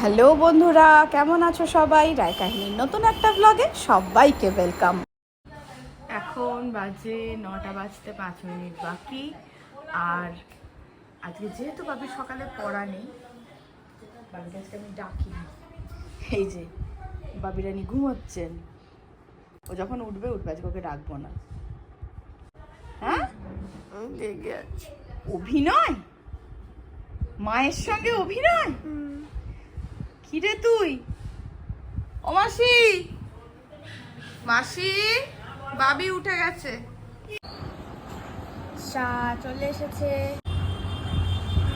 Hello বন্ধুরা, কেমন আছো সবাই? রায় কাহিনীর নতুন একটা ব্লগে সবাইকে ওয়েলকাম। এখন বাজে 9টা বাজতে 5 মিনিট বাকি। আর আজকে যেহেতু বাবির সকালে পড়া নেই, বাবির আজকে আমি ডাকি। এই যে বাবিরানি ঘুমোচ্ছেন, ও যখন উঠবে আজকে ওকে ডাকবো না। হ্যাঁ, লেগে আছে অভিনয়, মায়ের সঙ্গে অভিনয়। কিরে তুই? ও মাসি, মাসি, বাবি উঠে গেছে। চা চলে এসেছে,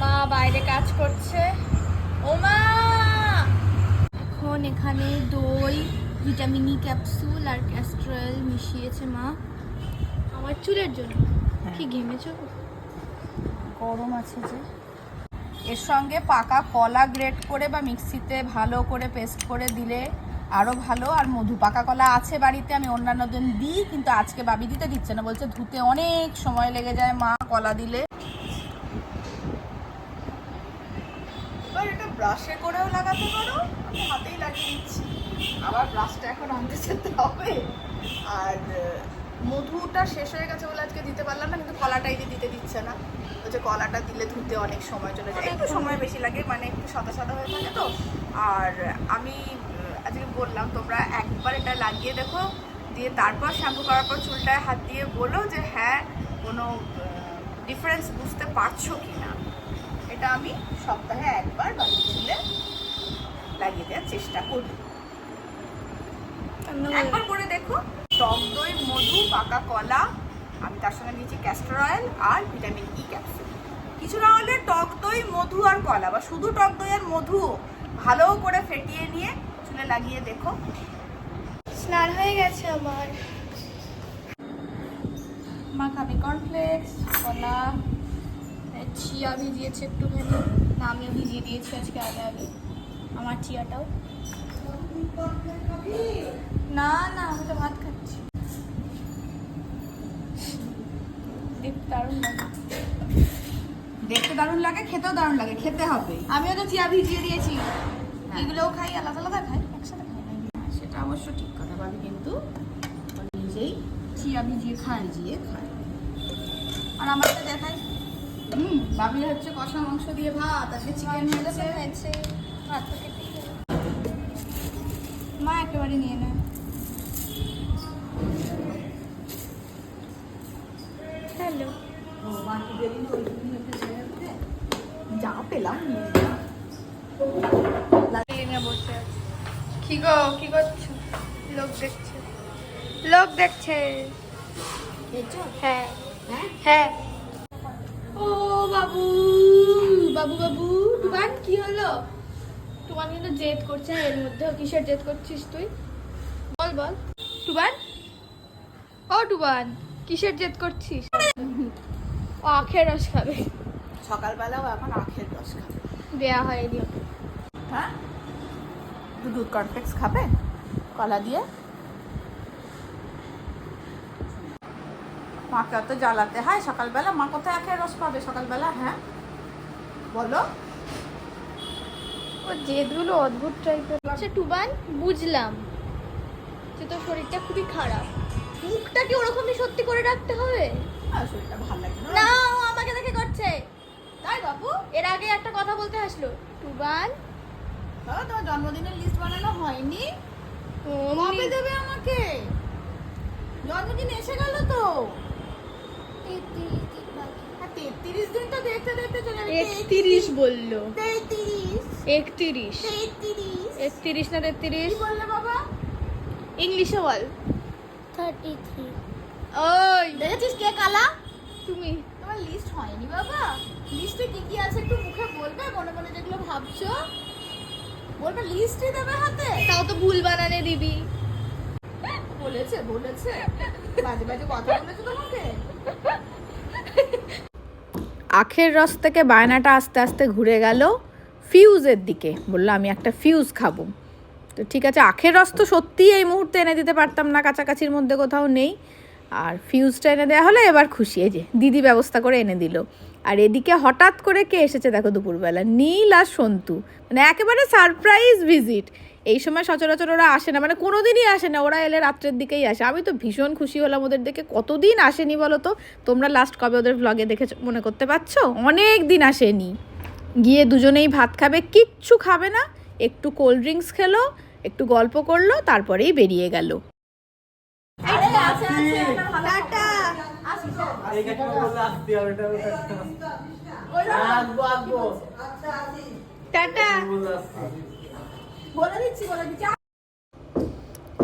মা বাইরে কাজ করছে। ও মা, এখন এখানে দই, ভিটামিন ই ক্যাপসুল আর ক্যাস্ট্রয়েল মিশিয়েছে মা আমার চুলের জন্য। কি ঘেমেছো? গরম আছে যে। এর সঙ্গে পাকা কলা গ্রেট করে বা মিক্সিতে ভালো করে পেস্ট করে দিলে আরও ভালো। আর মধু, পাকা কলা আছে বাড়িতে, আমি অন্যান্য দিন দিই, কিন্তু আজকে বাবি দিতে দিচ্ছে না, বলছে ধুতে অনেক সময় লেগে যায় মা কলা দিলে। এবার এটা ব্রাশে করেও লাগাতে পারো, আমি হাতেই লাগিয়ে দিচ্ছি। আবার ব্রাশটা এখন আনতে যেতে হবে। আর মধুটা শেষ হয়ে গেছে বলে আজকে দিতে পারলাম না, কিন্তু কলাটাই দিতে দিচ্ছে না। বলছে কলাটা দিলে ধুতে অনেক সময় চলে যায়, একটু সময় বেশি লাগে, মানে একটু সাদা সাদা হয়ে থাকে তো। আর আমি আজকে বললাম তোমরা একবার এটা লাগিয়ে দেখো, দিয়ে তারপর শ্যাম্পু করার পর চুলটায় হাত দিয়ে বলো যে হ্যাঁ কোনো ডিফারেন্স বুঝতে পারছো কি না। এটা আমি সপ্তাহে একবার বাকি চুলে লাগিয়ে দেওয়ার চেষ্টা করি। একবার করে দেখো। টক দই, মধু, পাকা কলা, আমি তার সঙ্গে নিয়েছি ক্যাস্টর অয়েল আর ভিটামিন ই ক্যাপসুল। কিছু না হলে টক দই, মধু আর কলা, বা শুধু টক দই আর মধু ভালো করে ফেটিয়ে নিয়ে চুলে লাগিয়ে দেখো। স্নান হয়ে গেছে আমার। মা খাবে কর্নফ্লেক্স, কলা, চিয়া ভিজিয়েছে একটুখানি, না আমিও ভিজিয়ে দিয়েছি আজকে আগে আগে আমার চিয়াটাও। না না, আমি তো ভাত খাচ্ছি। দেখতে দারুণ লাগে, দেখতে দারুণ লাগে, খেতেও দারুণ লাগে, খেতে হবে। আমিও তো চিয়া ভিজিয়ে দিয়েছি, এগুলোও খাই, আলাদা আলাদা খাই, একসাথে খাই না। সেটা অবশ্য ঠিক কথা, বাবি কিন্তু নিজেই চিয়া ভিজিয়ে খায়। আর আমাকে দেখাই, বাবি হচ্ছে কষা মাংস দিয়ে ভাত, আজকে চিকেন হয়েছে। ভাত তো খেতেই হবে। মা একেবারে নিয়ে নেয়। হ্যালো, যা পেলাম নিয়ে নিয়ে বসে আছি। কি গো, কি করছো? লোক দেখছে। হ্যাঁ হ্যাঁ। ও বাবু, টুবান কি হলো? টুবান কিন্তু জেদ করছে, এর মধ্যে কিসের জেদ করছিস তুই? বল টুবান, ও টুবান কিসের জেদ করছিস? ও আখের রস খাবে। সকালবেলাও এখন আখের রস খাবে, দেয়া হয়নি। হ্যাঁ, দুধ কর্নফ্লেক্স খাবে কলা দিয়ে। মাকে অত জ্বালাতে হয় সকালবেলা? মা কোথায় আখের রস পাবে সকালবেলা? হ্যাঁ বলো। ও জেদগুলো অদ্ভুত টাইপের। আচ্ছা টুবান, বুঝলাম যে তোর শরীরটা খুবই খারাপ, মুখটা কি ওরকমই সত্যি করে রাখতে হবে? শরীরটা ভালো লাগে না, ও আমাকে দেখে করছে। তাই বাবু? এর আগে একটা কথা বলতে আসলো। টুবান, তোমার জন্মদিনের লিস্ট বানানো হয়নি? কবে দেবে আমাকে? জন্মদিন এসে গেল তো। 33 দিন তো দেখতে দেখতে চলে গেল। 31 বললো। 33 31 31 না 33? কি বললে বাবা? ইংলিশে বল। 33 ওই দেখেছিস কে কালা? তুমি। তোমার লিস্ট হয়নি বাবা? লিস্টে কি কি আছে একটু মুখে বলবে, মনে মনে যেগুলো ভাবছো বলবে, লিস্টই দেবে হাতে। তাও তো ভুল বানানে দিবি। বলেছে বাজে বাজে কথা বলেছে তোমাকে। আখের রস থেকে বায়নাটা আস্তে আস্তে ঘুরে গেল ফিউজের দিকে। বললো আমি একটা ফিউজ খাবো। তো ঠিক আছে, আখের রস তো সত্যিই এই মুহূর্তে এনে দিতে পারতাম না, কাছাকাছির মধ্যে কোথাও নেই। আর ফিউজটা এনে দেওয়া হলে এবার খুশি। এই যে দিদি ব্যবস্থা করে এনে দিল। আর এদিকে হঠাৎ করে কে এসেছে দেখো দুপুরবেলা, নীল আর সন্তু, মানে একেবারে সারপ্রাইজ ভিজিট। এই সময় সচরাচর ওরা আসে না, মানে কোনো দিনই আসে না, ওরা এলে রাত্রের দিকেই আসে। আমি তো ভীষণ খুশি হলাম ওদের দেখে, কতদিন আসেনি বলো তো। তোমরা লাস্ট কবে ওদের ভ্লগে দেখে মনে করতে পারছো? অনেক দিন আসেনি। গিয়ে দুজনেই ভাত খাবে, কিচ্ছু খাবে না, একটু কোল্ড ড্রিঙ্কস খেলো, একটু গল্প করলো, তারপরেই বেরিয়ে গেল।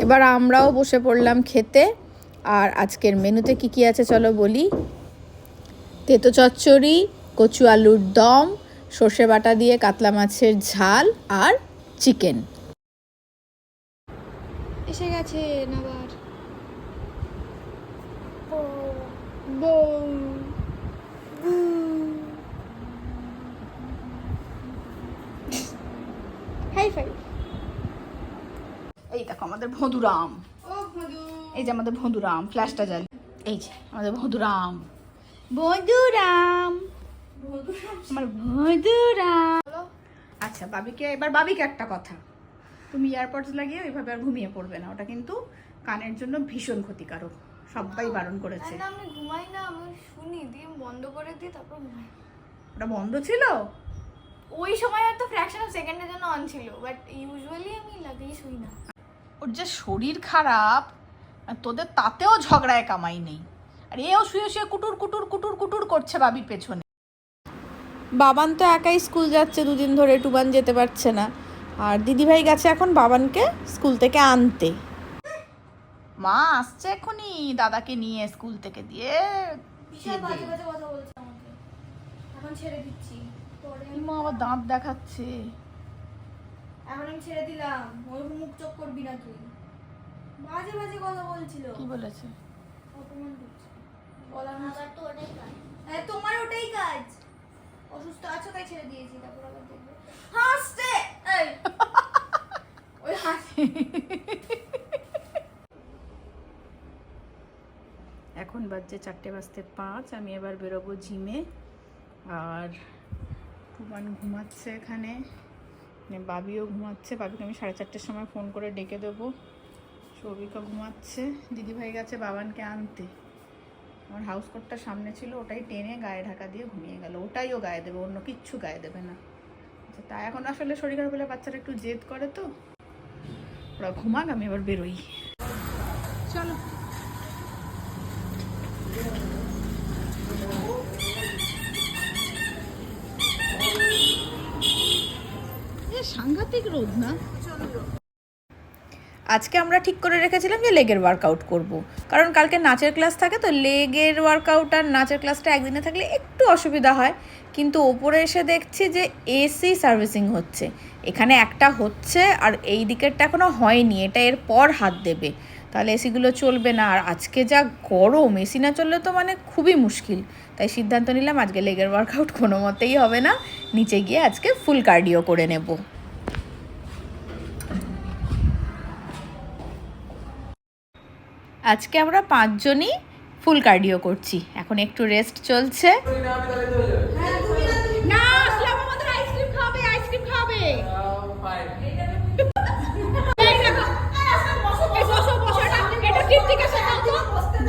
এবার আমরাও বসে পড়লাম খেতে। আর আজকের মেনুতে কি কি আছে চলো বলি। তেতো চচ্চড়ি, কচু আলুর দম, সর্ষে বাটা দিয়ে কাতলা মাছের ঝাল আর চিকেন। এসে গেছে আবার হাই ফাই। এই দেখো আমাদের ভদুরাম, এই যে আমাদের ভদুরাম, ফ্ল্যাশটা জ্বালি, এই যে আমাদের ভদুরাম, ভদুরাম, আমার ভদুরাম। আচ্ছা বাবিকে, এবার বাবিকে একটা কথা, তুমি এয়ারপডস লাগিয়ে ওইভাবে আর ঘুমিয়ে পড়বে না, ওটা কিন্তু কানের জন্য ভীষণ ক্ষতিকারক, সবাই বারণ করেছে। না আমি ঘুমাই না, আমি শুনি দিয়ে বন্ধ করে দিই তারপর ঘুমাই। ওটা বন্ধ ছিল ওই সময় হয়তো ফ্র্যাকশন অফ সেকেন্ডের জন্য অন ছিল, বাট ইউজুয়ালি আমি লাগিয়ে শুই না। ওর যে শরীর খারাপ, আর তোদের তাতেও ঝগড়ায় কামাই নেই, আর এও শুয়ে শুয়ে কুটুর কুটুর কুটুর কুটুর করছে বাবির পেছনে। বাবান তো একাই স্কুল যাচ্ছে দুদিন ধরে, টুবান যেতে পারছে না, আর দিদিভাই গেছে এখন বাবানকে স্কুল থেকে আনতে। মা আসছে এখনই দাদাকে নিয়ে স্কুল থেকে দিয়ে। বিশাল বাজে বাজে কথা বলছে আমাকে, এখন ছেড়ে দিচ্ছি। পরে মা আবার দাঁত দেখাচ্ছে। এখন আমি ছেড়ে দিলাম, ওর মুখ চোখ করবি না তুই। বাজে বাজে কথা বলছিল। কি বলেছে? অপমান করছে। বলার আবার তো ওটাই কাজ। হ্যাঁ তোমার ওটাই কাজ। অসুস্থ আছো তাই ছেড়ে দিয়েছি, তারপর আবার দেখবে হাসছে। এই ওই হাসি। এখন বাজছে 4:05, আমি এবার বেরোবো জিমে। আর টুবান ঘুমাচ্ছে এখানে, বাবিও ঘুমাচ্ছে, বাবিকে আমি 4:30টার সময় ফোন করে ডেকে দেবো। সৌভিকা ঘুমাচ্ছে, দিদিভাই গেছে বাবানকে আনতে। আমার হাউস কোটটা সামনে ছিল, ওটাই টেনে গায়ে ঢাকা দিয়ে ঘুমিয়ে গেল, ওটাইও গায়ে দেবে, অন্য কিচ্ছু গায়ে দেবে না। আচ্ছা তাই এখন আসলে শরীর খারাপ হলে বাচ্চারা একটু জেদ করে, তো ওরা ঘুমাক, আমি এবার বেরোই। চলো। সাংঘাতিক রোদ না। আজকে আমরা ঠিক করে রেখেছিলাম যে লেগের ওয়ার্কআউট করব, কারণ কালকে নাচের ক্লাস থাকে, তো লেগের ওয়ার্কআউট আর নাচের ক্লাসটা একদিনে থাকলে একটু অসুবিধা হয়। কিন্তু ওপরে এসে দেখছি যে এসি সার্ভিসিং হচ্ছে, এখানে একটা হচ্ছে আর এই দিকেরটা এখনও হয়নি, এটা এরপর হাত দেবে, তাহলে এসিগুলো চলবে না। আর আজকে যা গরম, এসি না চললে তো মানে খুবই মুশকিল। তাই সিদ্ধান্ত নিলাম আজকে লেগের ওয়ার্কআউট কোনো মতেই হবে না, নিচে গিয়ে আজকে ফুল কার্ডিও করে নেব। আজকে আমরা 5 জনই ফুল কার্ডিও করছি, এখন একটু রেস্ট চলছে। না আসলাম, আমাদের আইসক্রিম খাবে, আইসক্রিম খাবে। এই দেখো, এই বসো বসো, এটা কীর্তিকে শেখাও তো।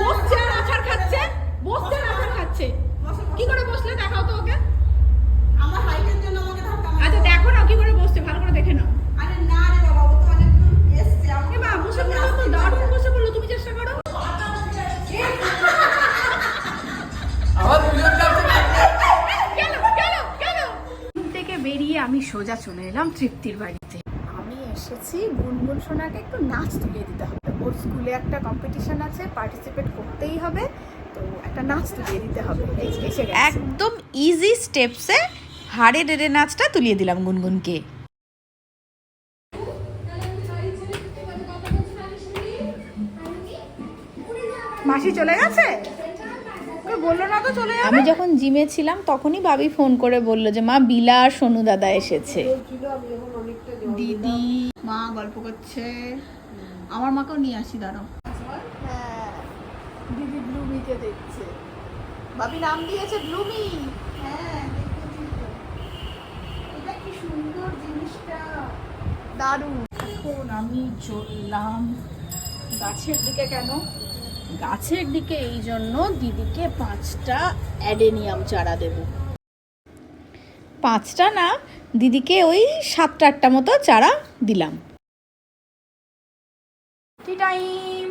বসছে আর আচার খাচ্ছে, বসছে আর আচার খাচ্ছে, কি করে বসলে দেখাও তো ওকে। আমার হাইটের জন্য আমাকে ধাক্কা মারছে। আচ্ছা দেখো না কি করে বসছে, ভালো করে দেখে নাও। আরে না রে বাবা, ও তো অনেক দূর এসছে। এ মা বসে পড়লো তো, দারুণ বসে পড়লো, তুমি চেষ্টা করো। থেকে বেরিয়ে আমি সোজা চলে এলাম তৃপ্তির বাড়িতে। আমি এসেছি গুনগুন সোনাকে একটু নাচ তুলিয়ে দিতে হবে, ওর স্কুলে একটা কম্পিটিশন আছে, পার্টিসিপেট করতেই হবে, তো একটা নাচ তুলিয়ে দিতে হবে। একদম ইজি স্টেপসে হাড়ে ডেড়ে নাচটা তুলিয়ে দিলাম গুনগুনকে। মাসি চলে গেছে, বললো না তো চলে যাবে। আমি যখন জিমে ছিলাম তখনই বাবি ফোন করে বললো যে মা বিলা আর সোনু দাদা এসেছে। দিদি মা গল্প করছে, আমার মাকেও নিয়ে আসি, দাঁড়াও। হ্যাঁ দিদি ব্লুমিকে দেখছে, বাবি নাম দিয়েছে ব্লুমি। হ্যাঁ দেখেছি তো। এটা কি সুন্দর জিনিসটা, দারুণ। এখন আমি চললাম গাছের দিকে। কেন গাছের দিকে? এই জন্য দিদিকে 5টা অ্যাডেনিয়াম চারা দেব। 5টা না, দিদিকে ওই 7-8টা মতো চারা দিলাম। Tea time.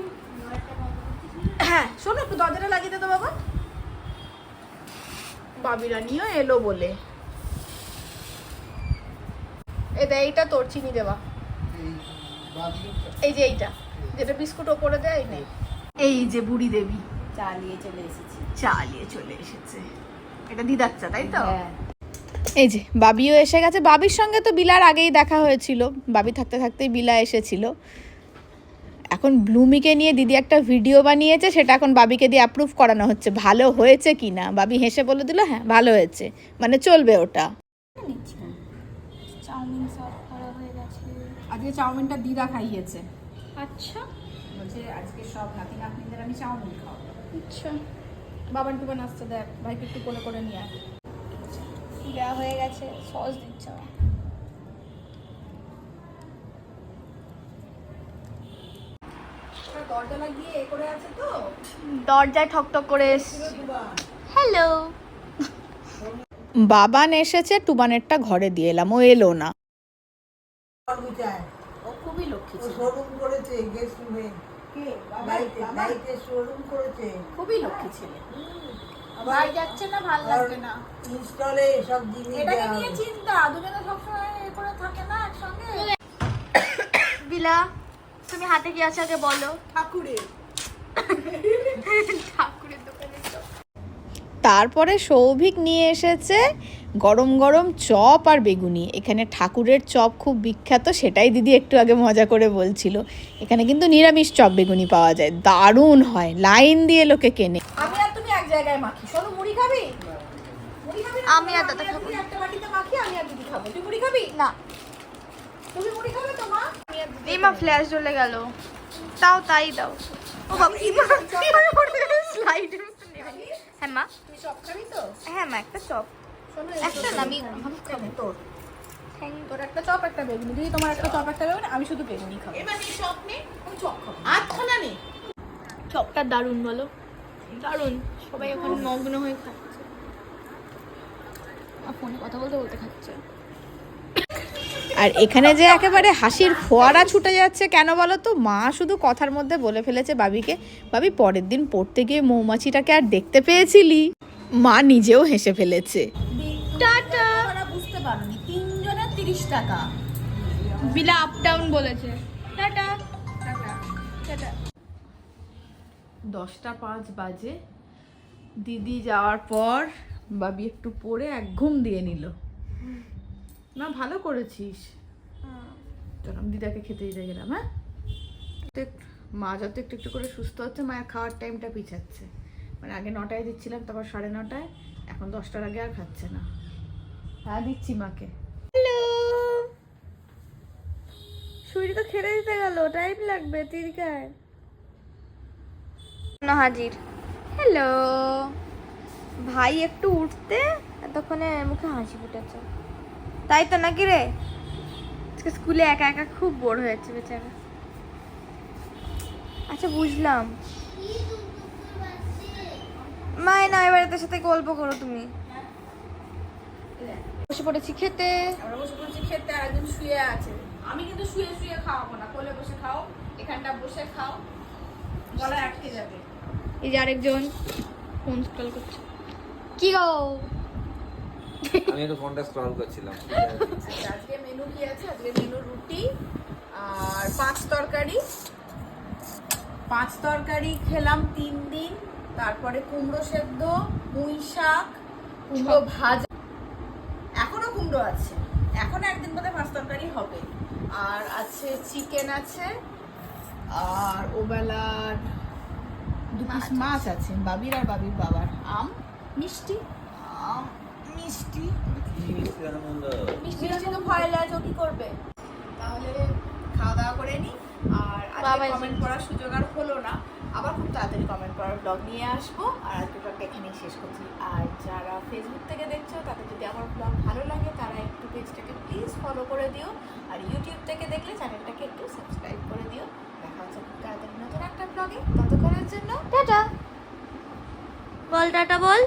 হ্যাঁ শোনো, একটু দরজাটা লাগিয়ে দে তো বাবা। বাবিরা নিয়েও এলো বলে। এটা এইটা তোর চিনি দেওয়া, এই যে এইটা যেটা বিস্কুট ওপরে দেয় নেই। এই যে বুড়ি দেবী চালিয়ে চলে এসেছি। চালিয়ে চলে এসেছে। এটা দিদাচ্চা তাই তো? হ্যাঁ। এই যে বাবিও এসে গেছে। বাবির সঙ্গে তো বিলার আগেই দেখা হয়েছিল, বাবি থাকতে থাকতেই বিলা এসেছিল। এখন ব্লুমিকে নিয়ে দিদি একটা ভিডিও বানিয়েছে, সেটা এখন বাবিকে দিয়ে অ্যাপ্রুভ করানো হচ্ছে ভালো হয়েছে কি না। বাবি হেসে বলে দিল হ্যাঁ ভালো হয়েছে, মানে চলবে ওটা। চাউমিন সার্ভ করা হয়ে গেছে। আজকে চাউমিনটা দিদা খাইয়েছে, আচ্ছা বলছে আজকে সব নাতি নাতনিদের আমি চাউমিন খাওয়াবো। আচ্ছা, বাবান টুবান আসতে দেখ, ভাইকে একটু কোলে করে নিয়ে আয়। দেওয়া হয়ে গেছে, সস দিচ্ছে আমার। দরজা লাগিয়ে এ করে আছে তো। দরজায় ঠকঠক করে হ্যালো। বাবান এসেছে, টুবানেরটা ঘরে দিয়ে এলাম, ও এলো না। ও খুবই লক্ষ্মী ছিল। শোরুম করেছে গেস্ট রুমে। কে? লাইটের শোরুম করেছে। খুবই লক্ষ্মী ছিল। আবার ভাই যাচ্ছে না, ভাল লাগছে না। ইনস্টলে সব জিনিস এটাকে দেওয়া নিয়ে হবে। চিন্তা, দুজনে সবসময় এ করে থাকে না একসঙ্গে। বিলা, তুমি হাতে কি আছে আগে বলো। ঠাকুরের। ঠাকুরের দোকানে চপ। তারপরে সৌভিক নিয়ে এসেছে গরম গরম চপ আর বেগুনি। এখানে ঠাকুরের চপ খুব বিখ্যাত, সেটাই দিদি একটু আগে মজা করে বলছিল। এখানে কিন্তু নিরামিষ চপ বেগুনি পাওয়া যায়, দারুণ হয়, লাইন দিয়ে লোকে কেনে। আমি আর তুমি এক জায়গায় মাখি। শোনো, মুড়ি খাবি? মুড়ি খাবি না? আমি আর দাদা খাবো। তুই একটা বাটিতে মাখি, আমি আর দিদি খাবো। তুই মুড়ি খাবি? না, তুমি মুড়ি খাবে তো মা? এই মা ফ্ল্যাশ জ্বলে গেল। তাও তাই দাও। ও বাবা, স্লাইডের মতো নেমে গেছে। হ্যাঁ মা। তুই চপ খাবি তো? হ্যাঁ মা, একটা চপ। শোনো, একটা না, আমি খাবো। তোর থ্যাংক তোর একটা চপ একটা বেগুনি। দিদি তোমার একটা চপ একটা বেগুনি, আমি শুধু বেগুনি খাবো। এবার এই চপ নে, আমি চপ খাবো। আধখানা নে। চপটা দারুণ বলো, দারুণ। সবাই ওখানে মগ্ন হয়ে খাচ্ছে, আর ফোনে কথা বলতে বলতে খাচ্ছে। আর এখানে যে একেবারে হাসির ফোয়ারা ছুটে যাচ্ছে কেন বলো তো? মা শুধু কথার মধ্যে বলে ফেলেছে বাবিকে, বাবি পরের দিন পড়তে গিয়ে মৌমাছিটাকে আর দেখতে পেয়েছিলি? মা নিজেও হেসে ফেলেছে। টাটা। বুঝতে পারোনি, 3 জনের 30 টাকা। বিলা আপ ডাউন বলেছে। Tata tata. 10:05 বাজে। দিদি যাওয়ার পর বাবি একটু পড়ে এক ঘুম দিয়ে নিল। না ভালো করেছিস। চল আমি দিদাকে খেতে দিতে গেলাম। হ্যাঁ, মা যত একটু একটু করে সুস্থ হচ্ছে, মায়ের খাওয়ার টাইমটা পিছাচ্ছে। মানে আগে 9টায় দিচ্ছিলাম, তারপর 9:30, এখন 10টার আগে আর খাচ্ছে না। হ্যাঁ দিচ্ছি মাকে। হ্যালো, সূর্য তো খেতে দিতে গেল, টাইম লাগবে। তিরকায় না হাজির। হ্যালো ভাই, একটু উঠতে এতক্ষণে মুখে হাসি ফুটেছে, তাই তো নাকি রে? আজকে স্কুলে একা একা খুব বোর হয়েছে বেচারা। আচ্ছা বুঝলাম। মায় না, এবার এদের সাথে গল্প করো তুমি। বসে পড়েছি খেতে। আমরা বসে পড়েছি খেতে, আর একজন শুয়ে আছে। আমি কিন্তু শুয়ে শুয়ে খাওয়াবো না, কোলে বসে খাও, এখানটা বসে খাও, গলায় আটকে যাবে। এই যে আরেকজন ফোন স্ক্রল করছে। কি গো? আমি একটু ফোনটা স্ক্রল করছিলাম। আজকে মেনু কি আছে? আজকে মেনু রুটি আর 5 তরকারি। 5 তরকারি খেলাম 3 দিন। তারপরে কুমড়ো সেদ্ধ, পুঁই শাক, কুমড়ো ভাজা, এখনো কুমড়ো আছে, এখন একদিন বাদে 5 তরকারি হবে। আর আছে চিকেন আছে, আর ওবেলার 2 পিস মাছ আছে, বাবির আর বাবির বাবার। আম মিষ্টি, আম মিষ্টি মিষ্টি তো ভয় লাগে, কি করবে? তাহলে খাওয়া দাওয়া করে নি। আর আজকে বাবা কমেন্ট করার সুযোগ আর হলো না, আবার খুব তাড়াতাড়ি কমেন্ট করার ব্লগ নিয়ে আসবো। আর আজকে ব্লগটা এখানেই শেষ করছি। আর যারা ফেসবুক থেকে দেখছো তাদের যদি আমার ব্লগ ভালো লাগে তারা একটু পেজটাকে প্লিজ ফলো করে দিও। আর ইউটিউব থেকে দেখলে চ্যানেলটাকে একটু সাবস্ক্রাইব করে দিও। দেখা হচ্ছে খুব তাড়াতাড়ি নতুন একটা ব্লগে। ততক্ষণের জন্য টাটা বল, টাটা বল।